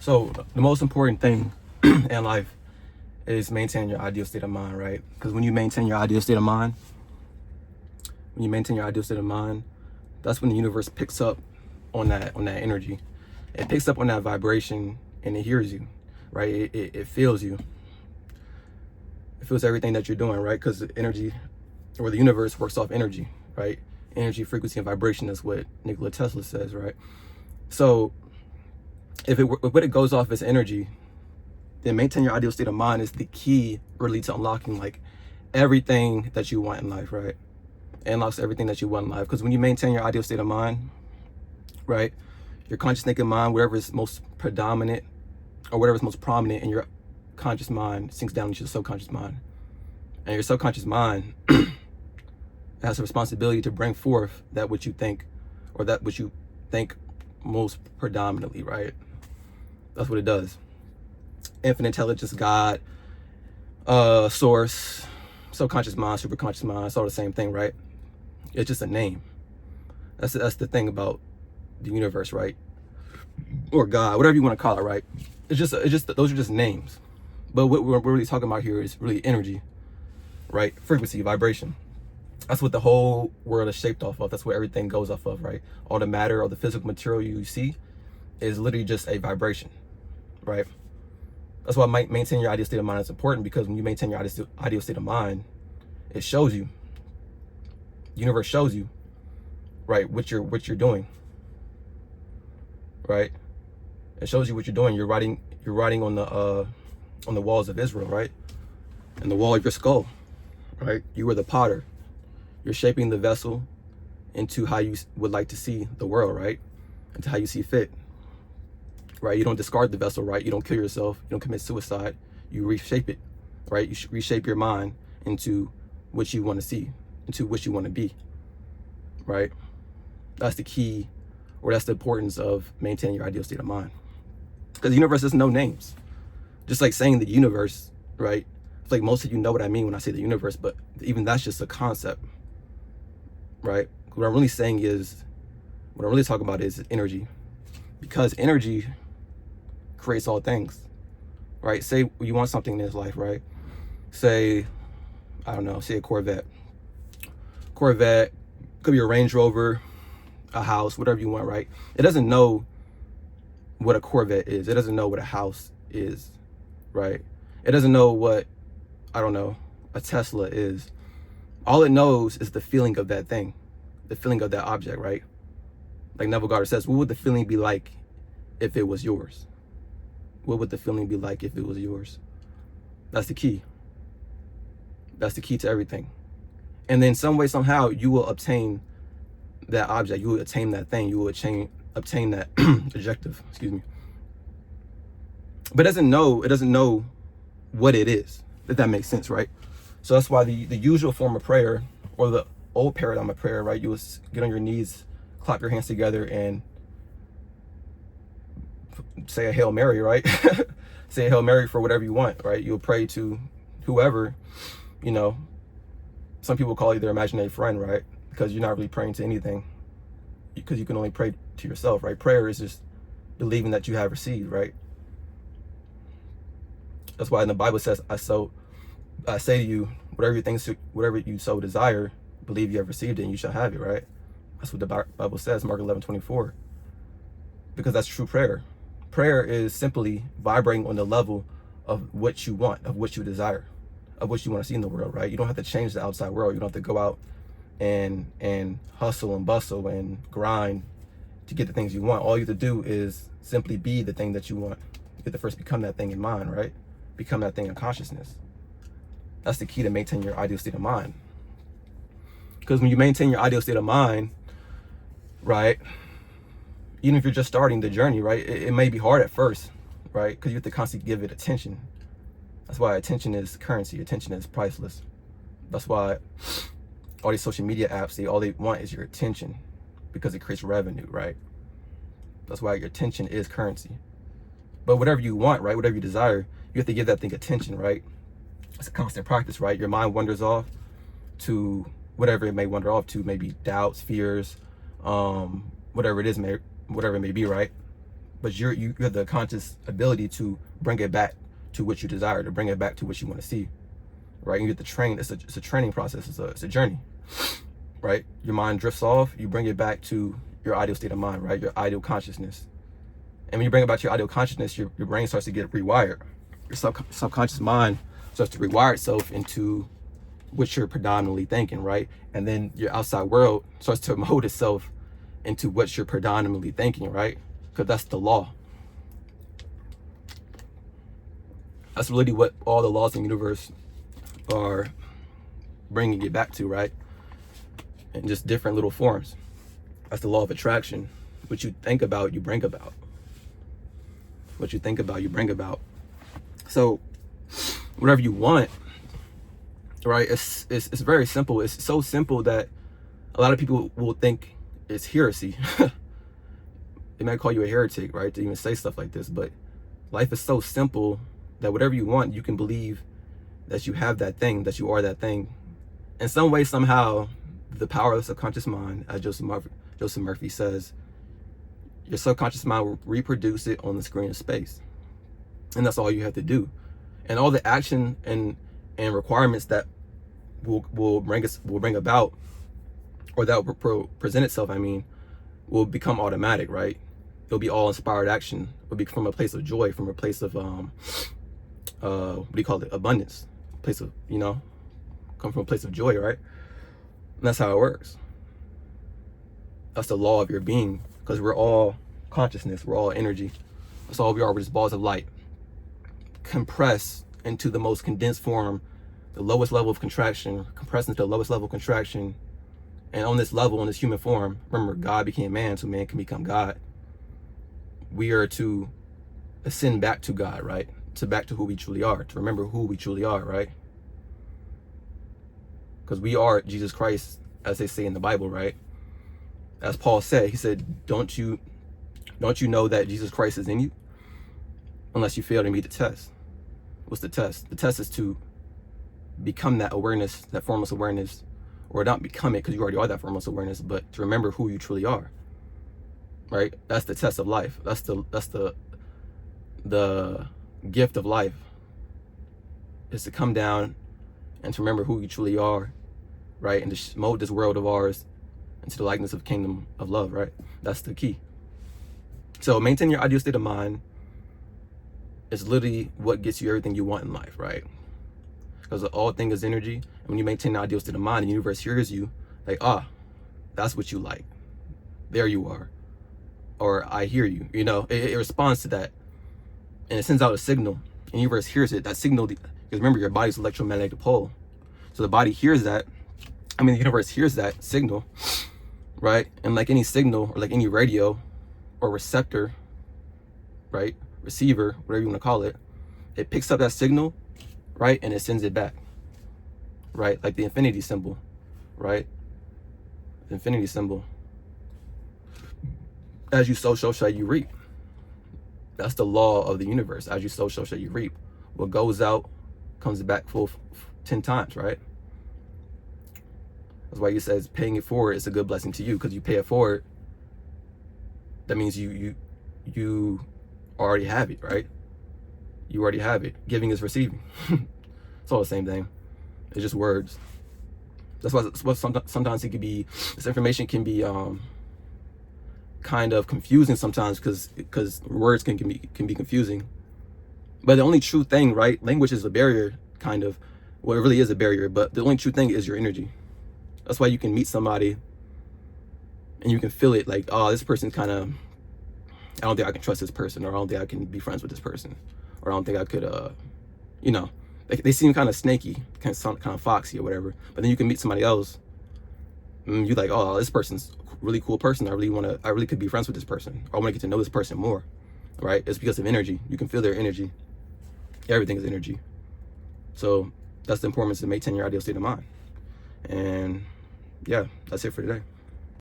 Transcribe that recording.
So the most important thing in life is maintaining your ideal state of mind, right? Because when you maintain your ideal state of mind, that's when the universe picks up on that energy. It picks up on that vibration and it hears you, right? It feels you. It feels everything that you're doing, right? Because the energy, or the universe, works off energy, right? Energy, frequency, and vibration is what Nikola Tesla says, right? So if it goes off as energy, then maintain your ideal state of mind is the key really to unlocking like everything that you want in life, right? It unlocks everything that you want in life. Because when you maintain your ideal state of mind, right, your conscious thinking mind, whatever is most predominant or whatever is most prominent in your conscious mind, sinks down into your subconscious mind. And your subconscious mind has a responsibility to bring forth that which you think, or that which you think most predominantly, right? That's what it does. Infinite intelligence, God, source, subconscious mind, superconscious mind, it's all the same thing, right? It's just a name. That's the thing about the universe, right? Or God, whatever you want to call it, right? It's just those are just names. But what we're really talking about here is really energy, right? Frequency, vibration. That's what the whole world is shaped off of. That's what everything goes off of, right? All the matter or the physical material you see is literally just a vibration, right? That's why maintaining your ideal state of mind is important, because when you maintain your ideal state of mind, it shows you, the universe shows you, right, what you're doing, right? It shows you what you're doing. You're writing on the walls of Israel, right? And the wall of your skull, right? You are the potter. You're shaping the vessel into how you would like to see the world, right? Into how you see fit, right? You don't discard the vessel, right? You don't kill yourself. You don't commit suicide. You reshape it, right? You reshape your mind into what you want to see, into what you want to be, right? That's the key, or that's the importance of maintaining your ideal state of mind. Because the universe doesn't know names. Just like saying the universe, right? It's like most of you know what I mean when I say the universe, but even that's just a concept, right? What I'm really saying is, what I'm really talking about is energy. Because energy creates all things, right? Say you want something in this life, right? Say, I don't know, say a Corvette. Corvette, could be a Range Rover, a house, whatever you want, right? It doesn't know what a Corvette is. It doesn't know what a house is, right? It doesn't know what, I don't know, a Tesla is. All it knows is the feeling of that thing, the feeling of that object, right? Like Neville Goddard says, what would the feeling be like if it was yours? What would the feeling be like if it was yours? That's the key. That's the key to everything. And then some way, somehow, you will obtain that object. You will attain that thing. You will obtain that objective, excuse me. But it doesn't know what it is, if that makes sense, right? So that's why the usual form of prayer, or the old paradigm of prayer, right? You will get on your knees, clap your hands together, and say a Hail Mary, right? Say a Hail Mary for whatever you want, right? You'll pray to whoever, you know. Some people call you their imaginary friend, right? Because you're not really praying to anything, because you can only pray to yourself, right? Prayer is just believing that you have received, right? That's why in the Bible says, I say to you, whatever you so desire, believe you have received it and you shall have it, right? That's what the Bible says, Mark 11:24. Because that's true prayer. Prayer is simply vibrating on the level of what you want, of what you desire, of what you want to see in the world, right? You don't have to change the outside world. You don't have to go out and hustle and bustle and grind to get the things you want. All you have to do is simply be the thing that you want. You have to first become that thing in mind, right? Become that thing in consciousness. That's the key to maintain your ideal state of mind. Because when you maintain your ideal state of mind, right, even if you're just starting the journey, right, it may be hard at first, right? Because you have to constantly give it attention. That's why attention is currency. Attention is priceless. That's why all these social media apps, all they want is your attention, because it creates revenue, right? That's why your attention is currency. But whatever you want, right, whatever you desire, you have to give that thing attention, right? It's a constant practice, right? Your mind wanders off to whatever it may wander off to, maybe doubts, fears, whatever it may be, right? but you have the conscious ability to bring it back to what you desire, to bring it back to what you want to see, right? You get to train. It's a training process. It's a journey, right? Your mind drifts off. You bring it back to your ideal state of mind, right? Your ideal consciousness. And when you bring it back to your ideal consciousness, your brain starts to get rewired. Your subconscious mind starts to rewire itself into what you're predominantly thinking, right? And then your outside world starts to mold itself into what you're predominantly thinking, right? Because that's the law. That's really what all the laws in the universe are bringing it back to, right? In just different little forms. That's the law of attraction. What you think about, you bring about. What you think about, you bring about. So whatever you want, right? It's very simple. It's so simple that a lot of people will think it's heresy. They might call you a heretic, right, to even say stuff like this. But life is so simple that whatever you want, you can believe that you have that thing, that you are that thing. In some way, somehow, the power of the subconscious mind, as Joseph Murphy says, your subconscious mind will reproduce it on the screen of space. And that's all you have to do. And all the action and requirements that will bring about, or that will present itself, will become automatic, right? It'll be all inspired action. It'll be from a place of joy, from a place of abundance, place of, come from a place of joy, right? And that's how it works. That's the law of your being, because we're all consciousness, we're all energy. That's all we are. We're just balls of light compressed into the most condensed form, the lowest level of contraction, compressed into the lowest level of contraction. And on this level, in this human form, remember, God became man, so man can become God. We are to ascend back to God, right? To back to who we truly are, to remember who we truly are, right? Because we are Jesus Christ, as they say in the Bible, right? As Paul said, he said, don't you know that Jesus Christ is in you? Unless you fail to meet the test. What's the test? The test is to become that awareness, that formless awareness, or not become it, because you already are that formless awareness, but to remember who you truly are, right? That's the test of life. That's the gift of life, is to come down and to remember who you truly are, right? And to mold this world of ours into the likeness of kingdom of love, right? That's the key. So maintain your ideal state of mind is literally what gets you everything you want in life, right? Because all thing is energy. And when you maintain the ideal state of mind, the universe hears you like, that's what you like. There you are. Or I hear you. It responds to that. And it sends out a signal. And the universe hears it. That signal, because remember, your body's electromagnetic pole. So the body hears that. The universe hears that signal, right? And like any signal, or like any radio or receptor, right? Receiver, whatever you want to call it, it picks up that signal, right? And it sends it back, right? Like the infinity symbol, right? The infinity symbol. As you sow, so shall you reap. That's the law of the universe. As you sow, so shall you reap. What goes out comes back full 10 times, right? That's why he says paying it forward is a good blessing to you, because you pay it forward. That means you already have it, right? You already have it. Giving is receiving. It's all the same thing. It's just words. That's why sometimes it could be, this information can be kind of confusing sometimes, because words can be confusing. But the only true thing, right? Language is a barrier, kind of. Well, it really is a barrier, but the only true thing is your energy. That's why you can meet somebody and you can feel it, like, this person's kind of, I don't think I can trust this person, or I don't think I can be friends with this person, or I don't think I could, they seem kind of snaky, kind of foxy or whatever. But then you can meet somebody else, and you're like, this person's a really cool person. I really could be friends with this person, or I want to get to know this person more, right? It's because of energy. You can feel their energy. Everything is energy. So that's the importance of maintaining your ideal state of mind. And yeah, that's it for today.